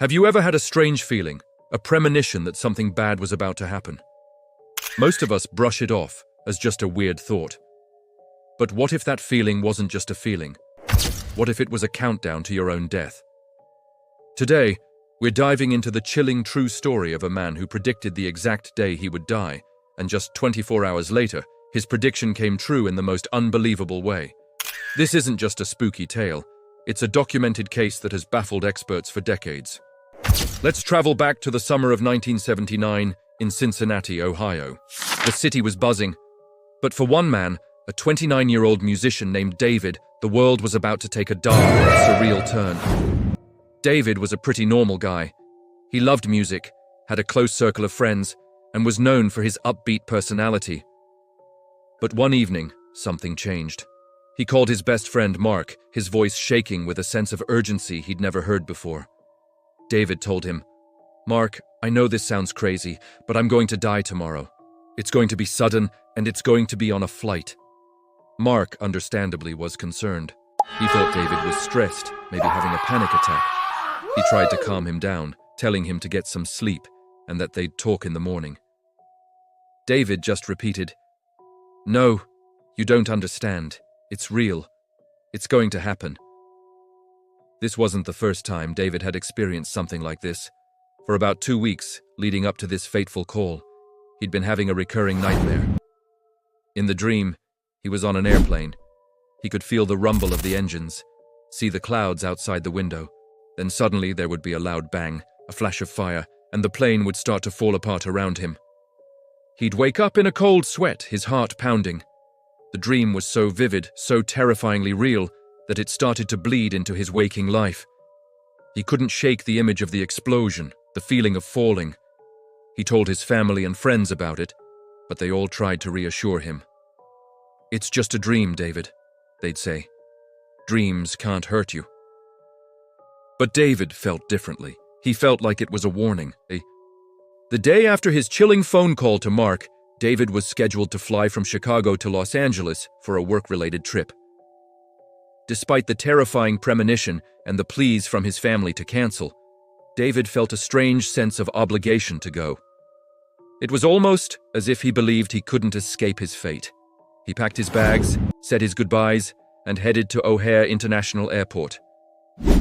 Have you ever had a strange feeling, a premonition that something bad was about to happen? Most of us brush it off as just a weird thought. But what if that feeling wasn't just a feeling? What if it was a countdown to your own death? Today, we're diving into the chilling true story of a man who predicted the exact day he would die, and just 24 hours later, his prediction came true in the most unbelievable way. This isn't just a spooky tale, it's a documented case that has baffled experts for decades. Let's travel back to the summer of 1979 in Cincinnati, Ohio. The city was buzzing, but for one man, a 29-year-old musician named David, the world was about to take a dark, surreal turn. David was a pretty normal guy. He loved music, had a close circle of friends, and was known for his upbeat personality. But one evening, something changed. He called his best friend Mark, his voice shaking with a sense of urgency he'd never heard before. David told him, "Mark, I know this sounds crazy, but I'm going to die tomorrow. It's going to be sudden, and it's going to be on a flight." Mark, understandably, was concerned. He thought David was stressed, maybe having a panic attack. He tried to calm him down, telling him to get some sleep and that they'd talk in the morning. David just repeated, "No, you don't understand. It's real. It's going to happen." This wasn't the first time David had experienced something like this. For about 2 weeks, leading up to this fateful call, he'd been having a recurring nightmare. In the dream, he was on an airplane. He could feel the rumble of the engines, see the clouds outside the window. Then suddenly there would be a loud bang, a flash of fire, and the plane would start to fall apart around him. He'd wake up in a cold sweat, his heart pounding. The dream was so vivid, so terrifyingly real, that it started to bleed into his waking life. He couldn't shake the image of the explosion, the feeling of falling. He told his family and friends about it, but they all tried to reassure him. "It's just a dream, David," they'd say. "Dreams can't hurt you." But David felt differently. He felt like it was a warning. The day after his chilling phone call to Mark, David was scheduled to fly from Chicago to Los Angeles for a work-related trip. Despite the terrifying premonition and the pleas from his family to cancel, David felt a strange sense of obligation to go. It was almost as if he believed he couldn't escape his fate. He packed his bags, said his goodbyes, and headed to O'Hare International Airport.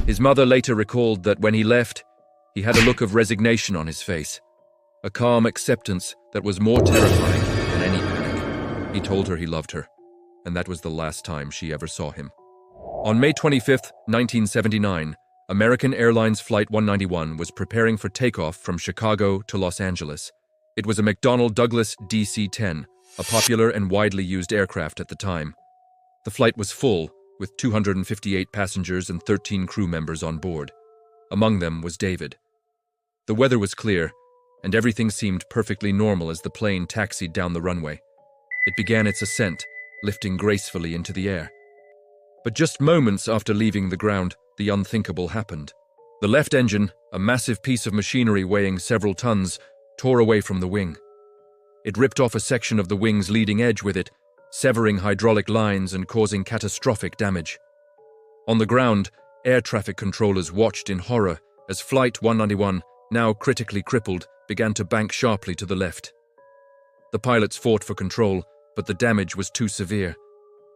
His mother later recalled that when he left, he had a look of resignation on his face, a calm acceptance that was more terrifying than any panic. He told her he loved her, and that was the last time she ever saw him. On May 25, 1979, American Airlines Flight 191 was preparing for takeoff from Chicago to Los Angeles. It was a McDonnell Douglas DC-10, a popular and widely used aircraft at the time. The flight was full, with 258 passengers and 13 crew members on board. Among them was David. The weather was clear, and everything seemed perfectly normal as the plane taxied down the runway. It began its ascent, lifting gracefully into the air. But just moments after leaving the ground, the unthinkable happened. The left engine, a massive piece of machinery weighing several tons, tore away from the wing. It ripped off a section of the wing's leading edge with it, severing hydraulic lines and causing catastrophic damage. On the ground, air traffic controllers watched in horror as Flight 191, now critically crippled, began to bank sharply to the left. The pilots fought for control, but the damage was too severe.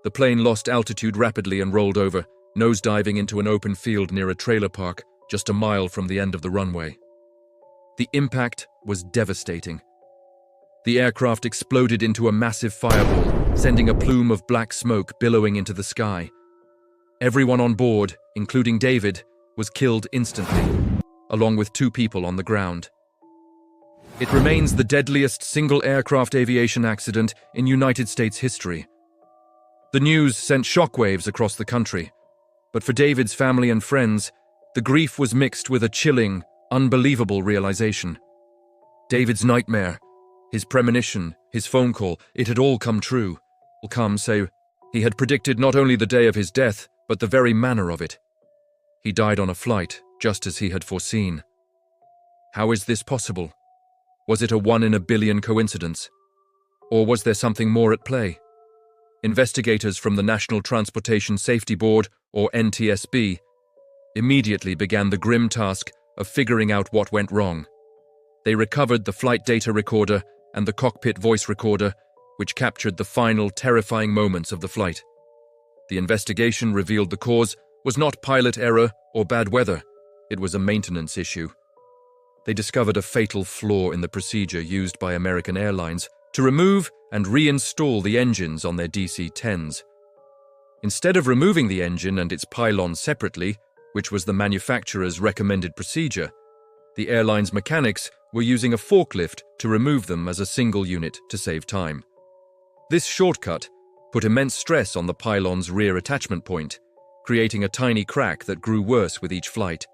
The plane lost altitude rapidly and rolled over, nosediving into an open field near a trailer park just a mile from the end of the runway. The impact was devastating. The aircraft exploded into a massive fireball, sending a plume of black smoke billowing into the sky. Everyone on board, including David, was killed instantly, along with 2 people on the ground. It remains the deadliest single aircraft aviation accident in United States history. The news sent shockwaves across the country, but for David's family and friends, the grief was mixed with a chilling, unbelievable realization. David's nightmare, his premonition, his phone call, it had all come true. He had predicted not only the day of his death, but the very manner of it. He died on a flight, just as he had foreseen. How is this possible? Was it a 1 in a billion coincidence? Or was there something more at play? Investigators from the National Transportation Safety Board, or NTSB, immediately began the grim task of figuring out what went wrong. They recovered the flight data recorder and the cockpit voice recorder, which captured the final terrifying moments of the flight. The investigation revealed the cause was not pilot error or bad weather. It was a maintenance issue. They discovered a fatal flaw in the procedure used by American Airlines to remove and reinstall the engines on their DC-10s. Instead of removing the engine and its pylon separately, which was the manufacturer's recommended procedure, the airline's mechanics were using a forklift to remove them as a single unit to save time. This shortcut put immense stress on the pylon's rear attachment point, creating a tiny crack that grew worse with each flight.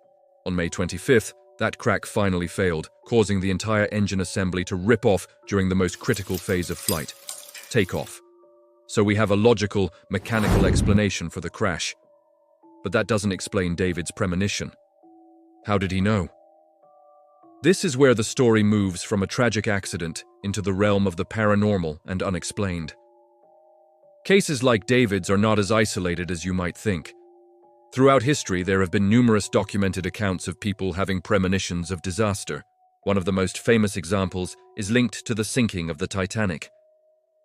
On May 25th, that crack finally failed, causing the entire engine assembly to rip off during the most critical phase of flight, takeoff. So we have a logical, mechanical explanation for the crash. But that doesn't explain David's premonition. How did he know? This is where the story moves from a tragic accident into the realm of the paranormal and unexplained. Cases like David's are not as isolated as you might think. Throughout history, there have been numerous documented accounts of people having premonitions of disaster. One of the most famous examples is linked to the sinking of the Titanic.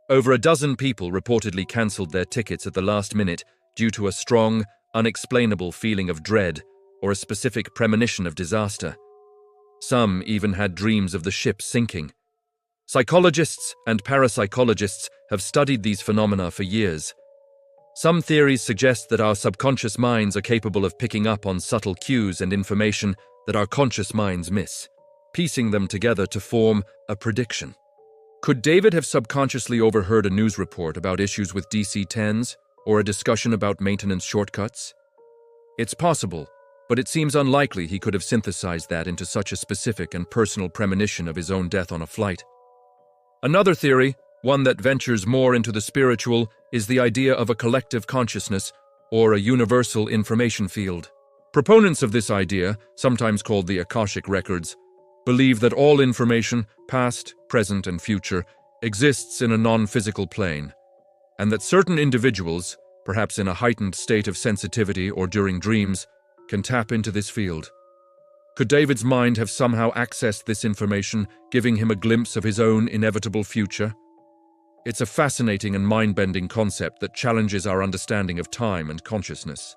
Over a dozen people reportedly cancelled their tickets at the last minute due to a strong, unexplainable feeling of dread or a specific premonition of disaster. Some even had dreams of the ship sinking. Psychologists and parapsychologists have studied these phenomena for years. Some theories suggest that our subconscious minds are capable of picking up on subtle cues and information that our conscious minds miss, piecing them together to form a prediction. Could David have subconsciously overheard a news report about issues with DC-10s or a discussion about maintenance shortcuts? It's possible, but it seems unlikely he could have synthesized that into such a specific and personal premonition of his own death on a flight. Another theory, one that ventures more into the spiritual, is the idea of a collective consciousness or a universal information field. Proponents of this idea, sometimes called the Akashic Records, believe that all information, past, present, and future, exists in a non-physical plane, and that certain individuals, perhaps in a heightened state of sensitivity or during dreams, can tap into this field. Could David's mind have somehow accessed this information, giving him a glimpse of his own inevitable future? It's a fascinating and mind-bending concept that challenges our understanding of time and consciousness.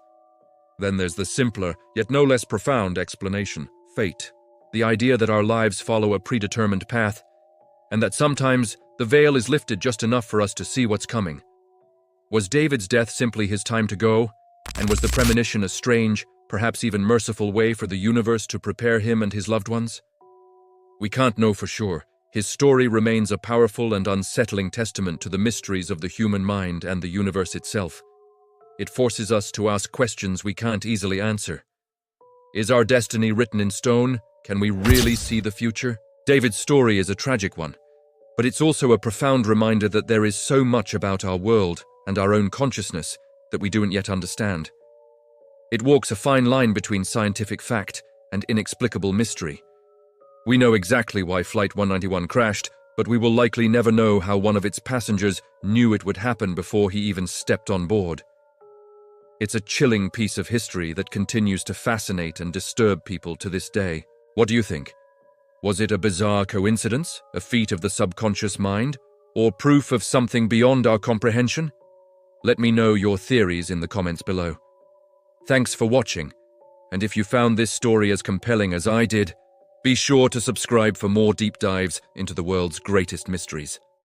Then there's the simpler, yet no less profound explanation, fate. The idea that our lives follow a predetermined path, and that sometimes the veil is lifted just enough for us to see what's coming. Was David's death simply his time to go? And was the premonition a strange, perhaps even merciful way for the universe to prepare him and his loved ones? We can't know for sure. His story remains a powerful and unsettling testament to the mysteries of the human mind and the universe itself. It forces us to ask questions we can't easily answer. Is our destiny written in stone? Can we really see the future? David's story is a tragic one, but it's also a profound reminder that there is so much about our world and our own consciousness that we don't yet understand. It walks a fine line between scientific fact and inexplicable mystery. We know exactly why Flight 191 crashed, but we will likely never know how one of its passengers knew it would happen before he even stepped on board. It's a chilling piece of history that continues to fascinate and disturb people to this day. What do you think? Was it a bizarre coincidence, a feat of the subconscious mind, or proof of something beyond our comprehension? Let me know your theories in the comments below. Thanks for watching, and if you found this story as compelling as I did, be sure to subscribe for more deep dives into the world's greatest mysteries.